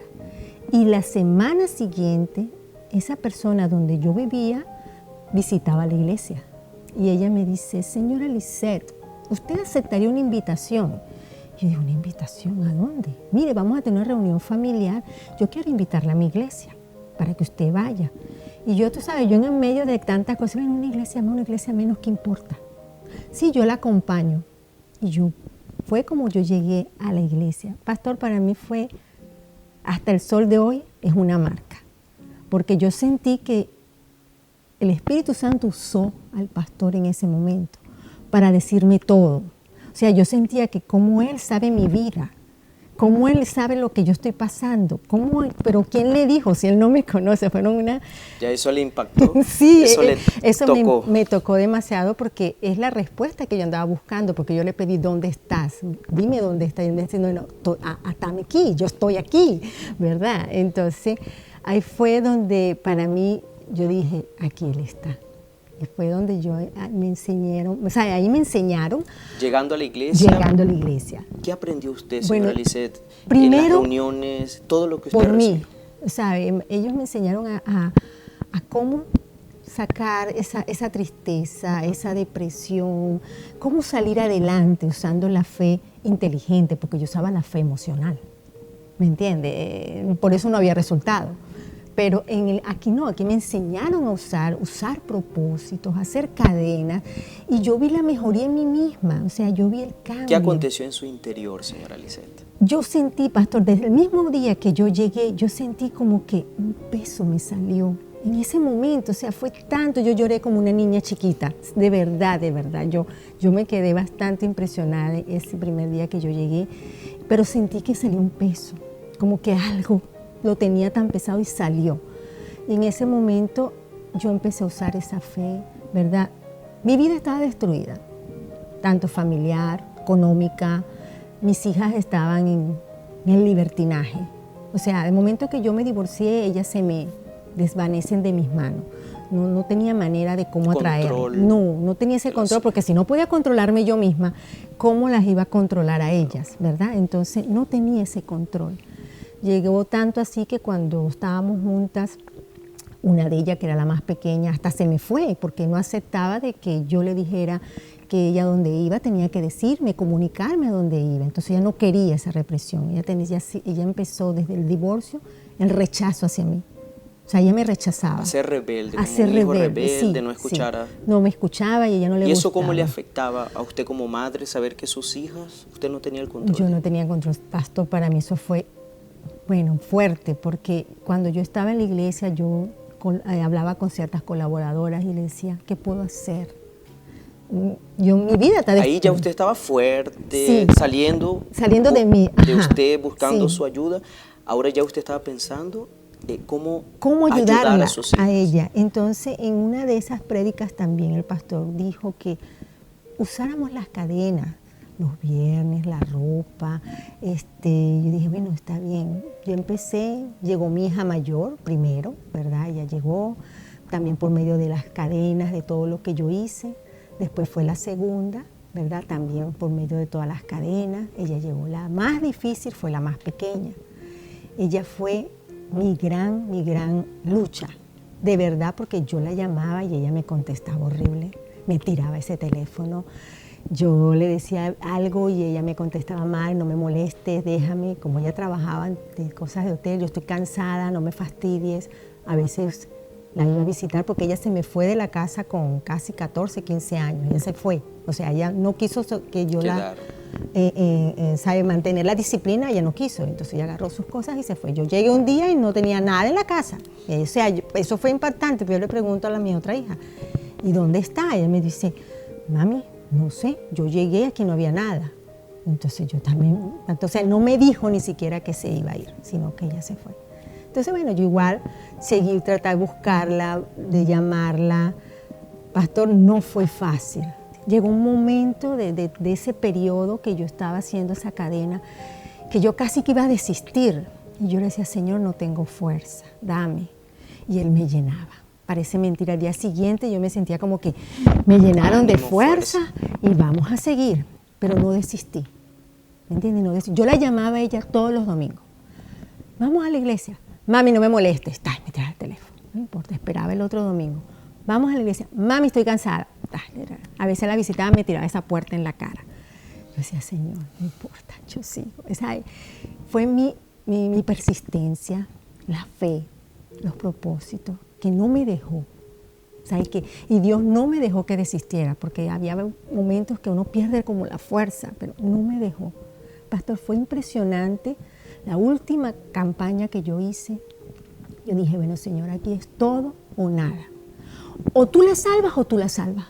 Y la semana siguiente, esa persona donde yo vivía visitaba la iglesia y ella me dice, señora Lisette, ¿usted aceptaría una invitación? Yo digo, ¿una invitación a dónde? Mire, vamos a tener una reunión familiar, yo quiero invitarla a mi iglesia para que usted vaya. Y yo, tú sabes, yo en medio de tantas cosas, en una iglesia menos, ¿qué importa? Sí, yo la acompaño. Y fue como yo llegué a la iglesia. Pastor, para mí fue, hasta el sol de hoy, es una marca. Porque yo sentí que el Espíritu Santo usó al pastor en ese momento para decirme todo. O sea, yo sentía que como Él sabe mi vida, como Él sabe lo que yo estoy pasando, pero ¿quién le dijo si Él no me conoce? Ya eso le impactó. Sí, eso tocó. Me tocó demasiado porque es la respuesta que yo andaba buscando, porque yo le pedí, ¿dónde estás? Dime dónde estás. Y él me decía, no, hasta aquí, yo estoy aquí, ¿verdad? Entonces, ahí fue donde para mí, yo dije, aquí Él está. Y fue donde me enseñaron, o sea, ahí me enseñaron. Llegando a la iglesia. Llegando a la iglesia. ¿Qué aprendió usted, señora Lisette? Primero, en las reuniones, todo lo que usted por recibió. mí, o sea, ellos me enseñaron a cómo sacar esa tristeza, esa depresión, cómo salir adelante usando la fe inteligente, porque yo usaba la fe emocional, ¿me entiende? Por eso no había resultado. Pero aquí no, aquí me enseñaron a usar propósitos, a hacer cadenas, y yo vi la mejoría en mí misma, o sea, yo vi el cambio. ¿Qué aconteció en su interior, señora Lisette? Yo sentí, pastor, desde el mismo día que yo llegué, yo sentí como que un peso me salió. En ese momento, o sea, fue tanto, yo lloré como una niña chiquita, de verdad, yo me quedé bastante impresionada ese primer día que yo llegué, pero sentí que salió un peso, como que algo lo tenía tan pesado y salió. Y en ese momento yo empecé a usar esa fe, ¿verdad? Mi vida estaba destruida, tanto familiar, económica. Mis hijas estaban en el libertinaje. O sea, de momento que yo me divorcié, ellas se me desvanecen de mis manos. No tenía manera de cómo atraerlas. No tenía ese control, porque si no podía controlarme yo misma, ¿cómo las iba a controlar a ellas, verdad? Entonces no tenía ese control. Llegó tanto así que cuando estábamos juntas, una de ellas, que era la más pequeña, hasta se me fue porque no aceptaba de que yo le dijera que ella donde iba tenía que decirme, comunicarme a dónde iba. Entonces ella no quería esa represión. Ella empezó desde el divorcio el rechazo hacia mí. O sea, ella me rechazaba. A ser rebelde, a ser rebelde, sí, no escuchara. Sí. No me escuchaba y ella no le gustaba. ¿Y eso cómo le afectaba a usted como madre, saber que sus hijas, usted no tenía el control? Yo no tenía control. Pastor, para mí eso fue, fuerte, porque cuando yo estaba en la iglesia, yo hablaba con ciertas colaboradoras y le decía, ¿qué puedo hacer? Mi vida está ahí ya usted estaba fuerte, sí, saliendo de mí, de usted, buscando su ayuda. Ahora ya usted estaba pensando cómo ayudarla a sus hijos. A ella. Entonces, en una de esas prédicas también el pastor dijo que usáramos las cadenas los viernes, la ropa. Yo dije, bueno, está bien. Yo empecé, llegó mi hija mayor primero, ¿verdad? Ella llegó también por medio de las cadenas, de todo lo que yo hice. Después fue la segunda, ¿verdad? También por medio de todas las cadenas. Ella llegó. La más difícil fue la más pequeña. Ella fue mi gran lucha, de verdad, porque yo la llamaba y ella me contestaba horrible, me tiraba ese teléfono. Yo le decía algo y ella me contestaba mal, no me molestes, déjame. Como ella trabajaba en cosas de hotel, yo estoy cansada, no me fastidies. A veces la iba a visitar porque ella se me fue de la casa con casi 14, 15 años. Ella se fue. O sea, ella no quiso que yo sabe, mantener la disciplina, ella no quiso. Entonces ella agarró sus cosas y se fue. Yo llegué un día y no tenía nada en la casa. O sea, eso fue impactante, pero yo le pregunto a mi otra hija, ¿y dónde está? Ella me dice, mami, no sé, yo llegué, aquí no había nada. Entonces yo también, entonces no me dijo ni siquiera que se iba a ir, sino que ella se fue. Entonces bueno, yo igual seguí, tratar de buscarla, de llamarla. Pastor, no fue fácil. Llegó un momento de ese periodo que yo estaba haciendo esa cadena, que yo casi que iba a desistir. Y yo le decía, Señor, no tengo fuerza, dame. Y Él me llenaba. Parece mentira, al día siguiente yo me sentía como que me llenaron de fuerza y vamos a seguir, pero no desistí, ¿me entiendes? No desistí. Yo la llamaba a ella todos los domingos, vamos a la iglesia, mami no me molestes, me tiraba el teléfono, no importa, esperaba el otro domingo, vamos a la iglesia, mami estoy cansada, a veces la visitaba, me tiraba esa puerta en la cara, yo decía, Señor, no importa, yo sigo. Esa fue mi persistencia, la fe, los propósitos, que no me dejó, ¿sabes qué? Y Dios no me dejó que desistiera, porque había momentos que uno pierde como la fuerza, pero no me dejó. Pastor, fue impresionante. La última campaña que yo hice, yo dije, bueno, Señor, aquí es todo o nada. O tú la salvas o tú la salvas.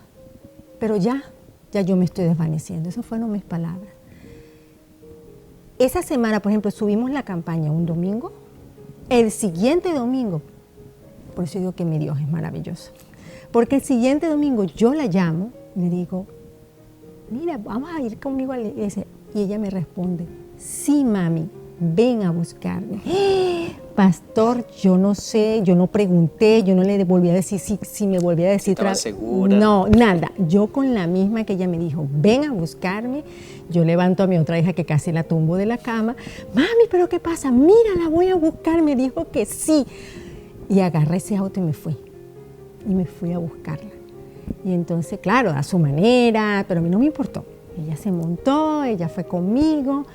Pero ya yo me estoy desvaneciendo. Esas fueron mis palabras. Esa semana, por ejemplo, subimos la campaña un domingo. El siguiente domingo, por eso digo que mi Dios es maravilloso, porque el siguiente domingo yo la llamo y le digo, mira, vamos a ir conmigo a la iglesia. Y ella me responde, sí, mami, ven a buscarme. Pastor, yo no sé, yo no pregunté, yo no le volví a decir si me volvía a decir. ¿Estaba segura? No, nada. Yo con la misma que ella me dijo, ven a buscarme, yo levanto a mi otra hija que casi la tumbo de la cama. Mami, ¿pero qué pasa? Mira, la voy a buscar. Me dijo que sí. Y agarré ese auto y me fui. Y me fui a buscarla. Y entonces, claro, a su manera, pero a mí no me importó. Ella se montó, ella fue conmigo.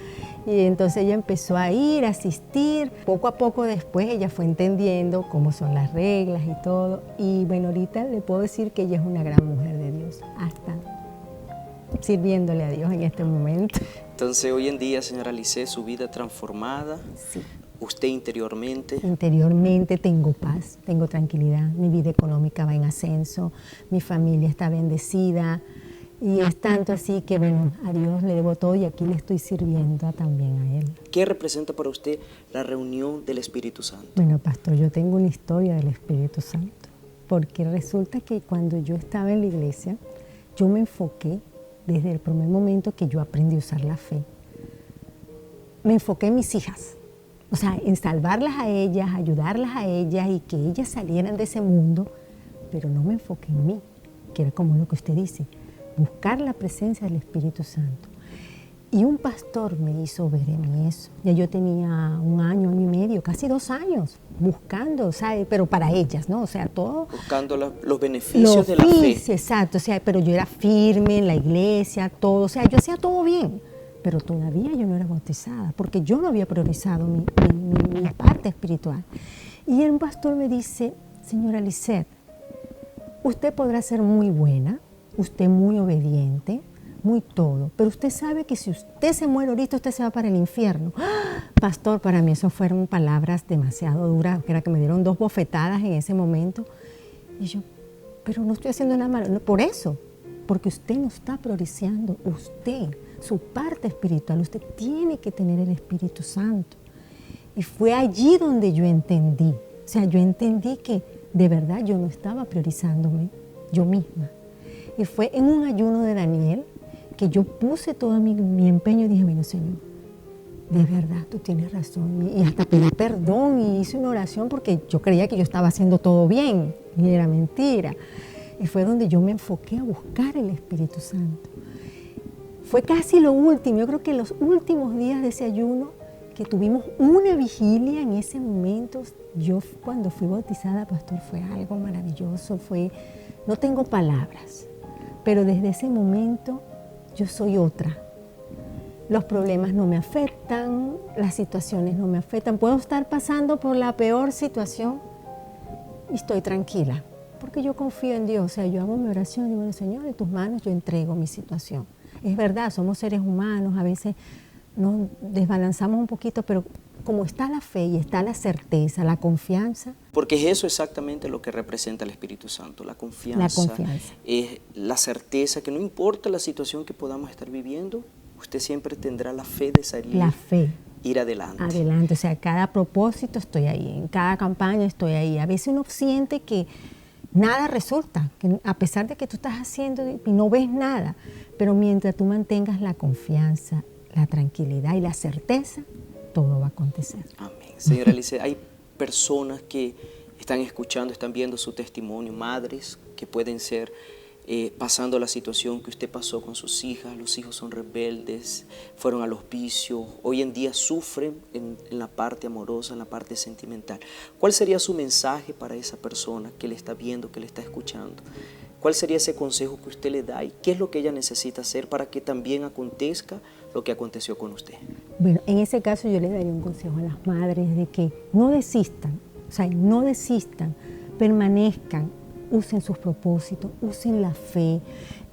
Y entonces ella empezó a ir, a asistir. Poco a poco después ella fue entendiendo cómo son las reglas y todo. Y bueno, ahorita le puedo decir que ella es una gran mujer de Dios, hasta sirviéndole a Dios en este momento. Entonces hoy en día, señora Lisset, su vida transformada. Sí. ¿Usted interiormente? Interiormente tengo paz, tengo tranquilidad, mi vida económica va en ascenso, mi familia está bendecida y es tanto así que, bueno, a Dios le debo todo y aquí le estoy sirviendo también a Él. ¿Qué representa para usted la reunión del Espíritu Santo? Bueno, pastor, yo tengo una historia del Espíritu Santo, porque resulta que cuando yo estaba en la iglesia, yo me enfoqué desde el primer momento que yo aprendí a usar la fe. Me enfoqué en mis hijas. O sea, en salvarlas a ellas, ayudarlas a ellas y que ellas salieran de ese mundo, pero no me enfoqué en mí, que era como lo que usted dice, buscar la presencia del Espíritu Santo. Y un pastor me hizo ver en mí eso. Ya yo tenía 1 año, 1 año y medio, casi 2 años, buscando, ¿sabe? Pero para ellas, ¿no? O sea, todo. Buscando los beneficios de la fe. Exacto, o sea, pero yo era firme en la iglesia, todo, o sea, yo hacía todo bien. Pero todavía yo no era bautizada, porque yo no había priorizado mi parte espiritual. Y un pastor me dice, señora Lisset, usted podrá ser muy buena, usted muy obediente, muy todo, pero usted sabe que si usted se muere ahorita, usted se va para el infierno. ¡Ah! Pastor, para mí eso fueron palabras demasiado duras, que era que me dieron 2 bofetadas en ese momento. Y yo, pero no estoy haciendo nada malo. No, por eso, porque usted no está priorizando, usted, su parte espiritual, usted tiene que tener el Espíritu Santo. Y fue allí donde yo entendí, o sea, yo entendí que de verdad yo no estaba priorizándome yo misma. Y fue en un ayuno de Daniel que yo puse todo mi empeño y dije, bueno, Señor, de verdad, tú tienes razón. Y hasta pedí perdón y hice una oración porque yo creía que yo estaba haciendo todo bien y era mentira. Y fue donde yo me enfoqué a buscar el Espíritu Santo. Fue casi lo último, yo creo que los últimos días de ese ayuno que tuvimos una vigilia en ese momento. Yo cuando fui bautizada, pastor, fue algo maravilloso, no tengo palabras, pero desde ese momento yo soy otra. Los problemas no me afectan, las situaciones no me afectan. Puedo estar pasando por la peor situación y estoy tranquila, porque yo confío en Dios. O sea, yo hago mi oración y digo, bueno, Señor, en tus manos yo entrego mi situación. Es verdad, somos seres humanos, a veces nos desbalanzamos un poquito, pero como está la fe y está la certeza, la confianza. Porque es eso exactamente lo que representa el Espíritu Santo, la confianza. La confianza. Es la certeza que no importa la situación que podamos estar viviendo, usted siempre tendrá la fe de salir. La fe. Ir adelante. Adelante, o sea, cada propósito estoy ahí, en cada campaña estoy ahí. A veces uno siente que nada resulta, que a pesar de que tú estás haciendo y no ves nada, pero mientras tú mantengas la confianza, la tranquilidad y la certeza, todo va a acontecer. Amén. Señora Alice, hay personas que están escuchando, están viendo su testimonio, madres que pueden ser pasando la situación que usted pasó con sus hijas. Los hijos son rebeldes, fueron a los vicios, hoy en día sufren en la parte amorosa, en la parte sentimental. ¿Cuál sería su mensaje para esa persona que le está viendo, que le está escuchando? ¿Cuál sería ese consejo que usted le da y qué es lo que ella necesita hacer para que también acontezca lo que aconteció con usted? Bueno, en ese caso yo le daría un consejo a las madres de que no desistan, o sea, no desistan, permanezcan, usen sus propósitos, usen la fe.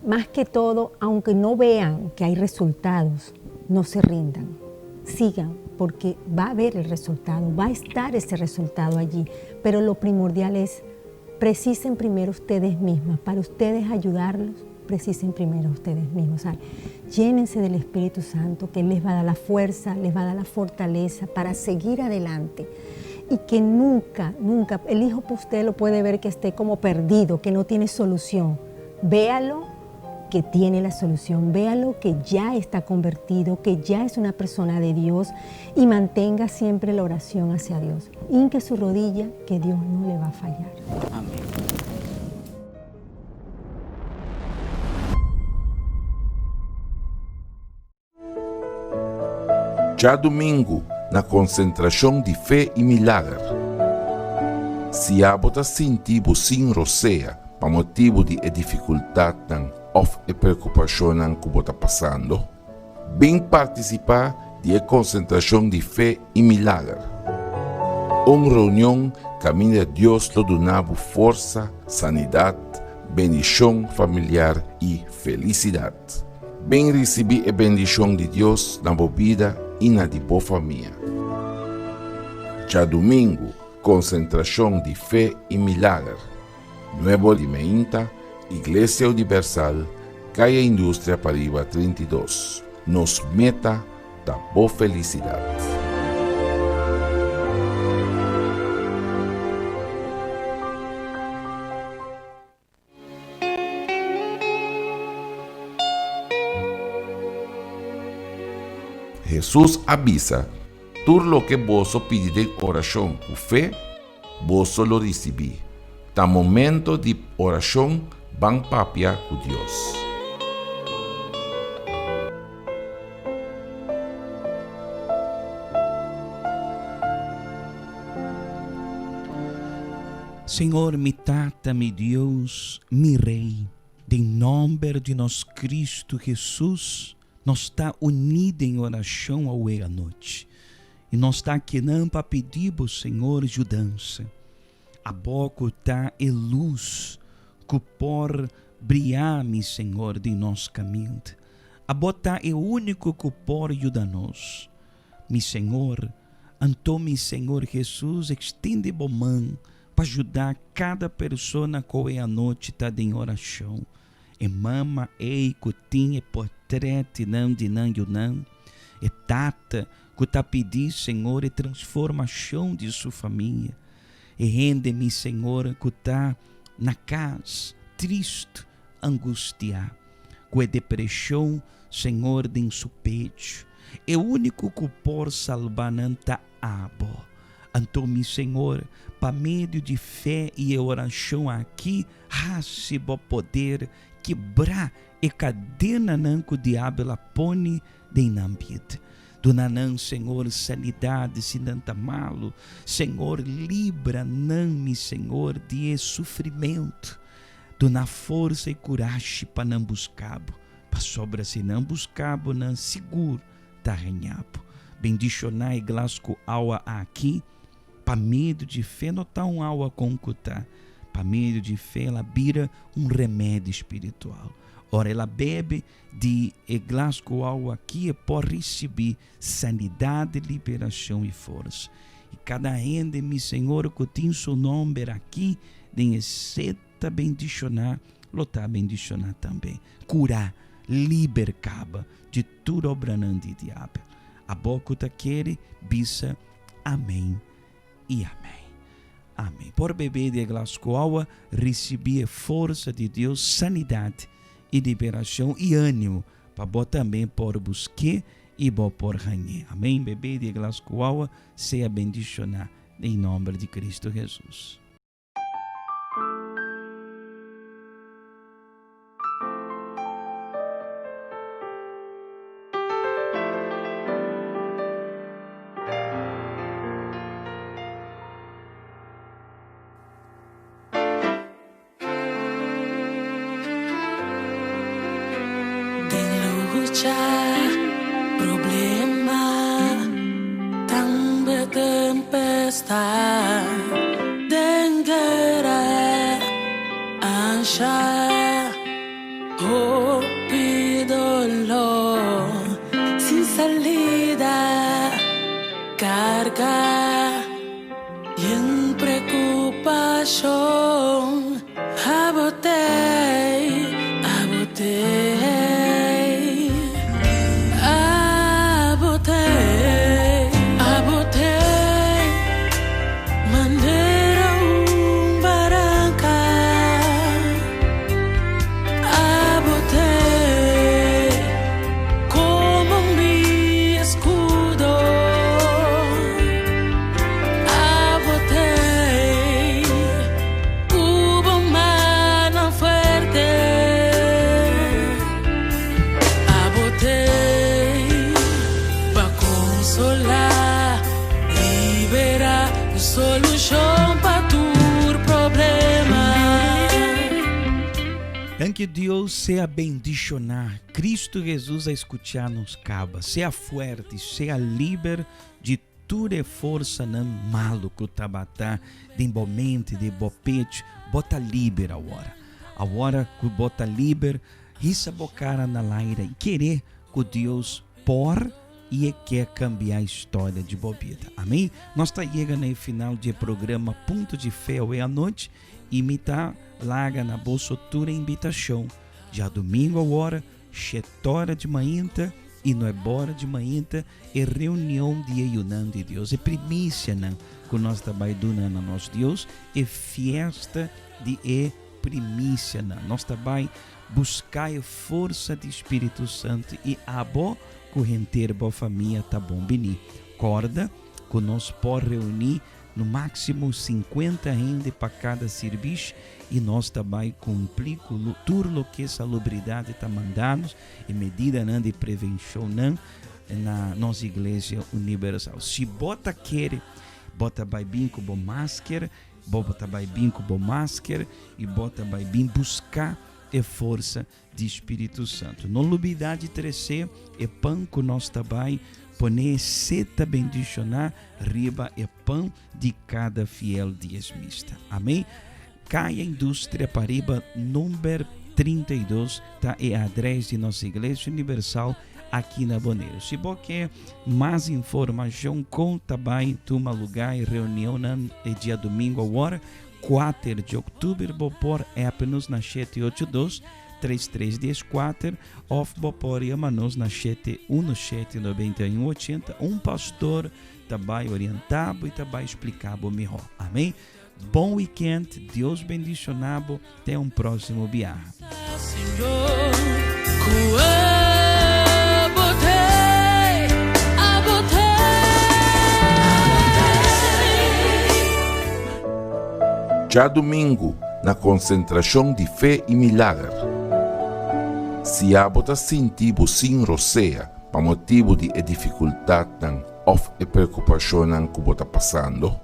Más que todo, aunque no vean que hay resultados, no se rindan, sigan, porque va a haber el resultado, va a estar ese resultado allí, pero lo primordial es precisen primero ustedes mismas, para ustedes ayudarlos, precisen primero ustedes mismos. O sea, llénense del Espíritu Santo, que Él les va a dar la fuerza, les va a dar la fortaleza para seguir adelante. Y que nunca, nunca, el hijo pues usted lo puede ver que esté como perdido, que no tiene solución. Véalo que tiene la solución, véalo que ya está convertido, que ya es una persona de Dios y mantenga siempre la oración hacia Dios. Hinque su rodilla, que Dios no le va a fallar. Amén. Já domingo, na concentração de fé e milagre. Se a bota sentir sin roceia, para motivo de dificuldade ou preocupação que bota passando, vem participar de concentração de fé e milagre. Uma reunião que a minha Deus lhe donava força, sanidade, bendição familiar e felicidade. Vem receber a bendição de Deus na sua vida e na de boa família. Já domingo, concentração de fé e milagre. Nuevo Alimenta, Igreja Universal, Calle Indústria Paraíba 32. Nos meta da boa felicidade. Jesús avisa, todo lo que vos pedís en oración con fe, vos lo recibís. Ta momento de oración van papia con Dios. Senhor, mi tata, mi Deus, mi Rei, em nome de nosso Cristo Jesus, nós está unidos em oração ao à noite. E nós está aqui não para pedir ao Senhor ajudança. A boca está em luz que por brilhar, mi Senhor, de nosso caminho. A boca é o único que pode ajudar-nos. Mi Senhor, então, mi Senhor Jesus, extende a mão para ajudar cada pessoa que à noite está em oração. E mama, ei, cutinha, portrete, não, de não, e tata, que está pedindo, Senhor, e transformação de sua família. E rende-me, Senhor, que está na casa, triste, angustiado, com a depressão, Senhor, de seu peito. É o único que pode salvar não está abo. Então, meu Senhor, para meio de fé e oração aqui, receba poder quebrar a cadena que o diabo põe de na vida. Donanã, Senhor, sanidade, se não tá malo. Senhor, livra-me, Senhor, de sofrimento. Dona força e coragem para não buscar. Para sobra se não buscar, não seguro, tá renhabo. Bendicionai glasco aua aqui. Para medo de fé, não tá um aua concutar. Para medo de fé, ela vira um remédio espiritual. Ora, ela bebe de glasco aua aqui e pode receber sanidade, liberação e força. E cada ende, meu Senhor, que tem seu nome aqui, tem seta bendicionar, lotar bendicionar também. Curar, libercaba de tudo obranando de diabo. A boca tá quere, bisa, amém e amém. Amém. Por beber de glasco aua, receber força de Deus, sanidade e liberação e ânimo, para também por buscar e por ganhar. Amém. Beber de glasco aua, seja bendicionar em nome de Cristo Jesus. Problema tang bertempesta dengar ansya hopi dolor sin salida carga yang preocupación abotei Que Deus seja bendicionar, Cristo Jesus a escutar-nos caba, seja forte, seja livre de toda força não malo que o tabatá, de momento, de bopete, bota livre agora que bota livre, rissa bocara na laira e querer que Deus por e quer cambiar a história de bobida. Amém? Nós está chegando no final do programa Ponto de Fé à noite e me tá larga na bolsa toda invitação. Já domingo agora, 7 horas de manhã e não é bora de manhã, é reunião de ayunando de Deus, é primícia não, que nós trabalhamos na nosso Deus, é festa de primícia não. Nós trabalhamos buscar a força do Espírito Santo e a boa correnteira, boa família, tá bom, beni. Corda, que nós podemos reunir no máximo 50 rende para cada serviço e nós também cumprimos tudo o que a salubridade está mandando e medida de prevenção na nossa igreja universal. Se bota quer, bota vai bem com máscara, bota vai bem com máscara e bota vai bem buscar a força do Espírito Santo. Não novidade crescer é pão que nós também poner seta bendicionar riba é pão de cada fiel diezmista. Amém? Caia Indústria Pariba, número 32, tá? É a adresse de nossa Igreja Universal aqui na Boneira. Se você quer mais informação, conta bem, toma lugar e reunião no dia domingo agora, 4 de outubro, por é apenas na 782-3314 ou por chama-nos na 717-9180. Pastor também orientado e também explicado melhor. Amém? Bom weekend, Deus bendicionado, até um próximo viagem. Já domingo, na concentração de fé e milagre. Se a bota sentir sin roceia, para motivo de dificuldade ou preocupação que você está passando,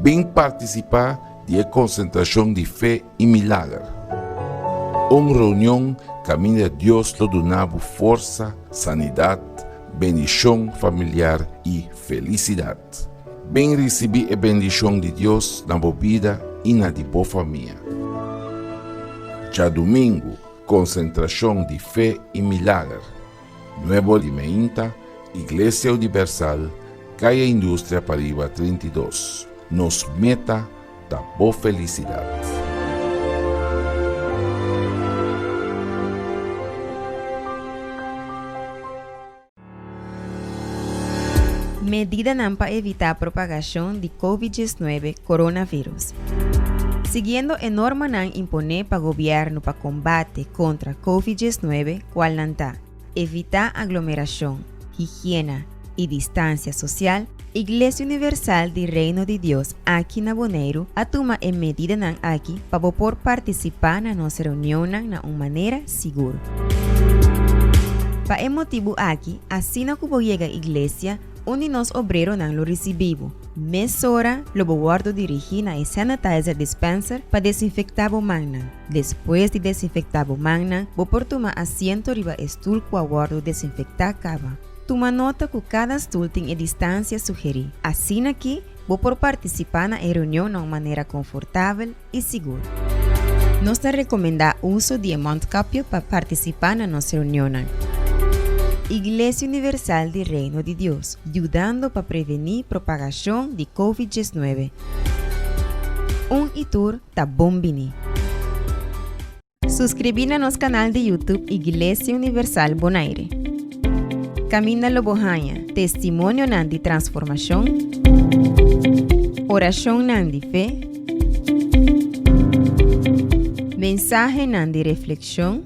vem participar de concentração de fé e milagre. Uma reunião que a minha Deus lhe donava força, sanidade, bendição familiar e felicidade. Vem receber a bendição de Deus na sua vida e na de sua família. Já domingo, concentração de fé e milagre. Nuevo Alimenta, Iglesia Universal, Calle Industria Pariba 32. Nos meta da boa felicidade. Medida para evitar propagação de COVID-19 coronavírus. Siguiendo a norma impone para o governo para combate contra COVID-19, qual nanta evitar aglomeração, higiene e distância social, Iglesia Universal do Reino de Deus aqui na Bonaire a toma a medida aqui para poder participar na nossa reunião na uma maneira segura. Para esse motivo aqui, assim como chega a igreja, onde nós obreiros lo recebemos. Mesora, lo guardo dirigir na sanitizer dispenser para desinfectar o magna. Depois de desinfectar o magna, vou por tomar assento riba stool com o guardo desinfectar cava. Toma nota que cada stool tem a distância sugerir. Assim aqui, vou por participar na reunião de uma maneira confortável e segura. Nós te recomendamos o uso de mountcapio para participar na nossa reunião. Iglesia Universal do Reino de Deus, ajudando para prevenir propagação de COVID-19. Itur tá bom bini. Suscrever no nosso canal de YouTube Iglesia Universal Bonaire. Camina Lobohanha, testemunho de transformação, oração de fé, mensagem de reflexão,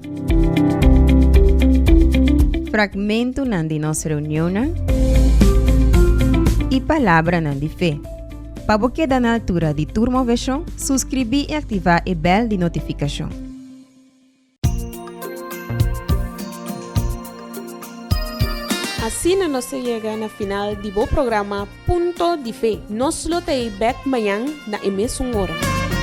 fragmento de nossa reunião e palavra de fé. Para você dar na altura de turma versão, subscrever e ativar o bell de notificação. Assim nós chegamos na final do programa Punto de Fé. Nós lo te back amanhã na mesma hora.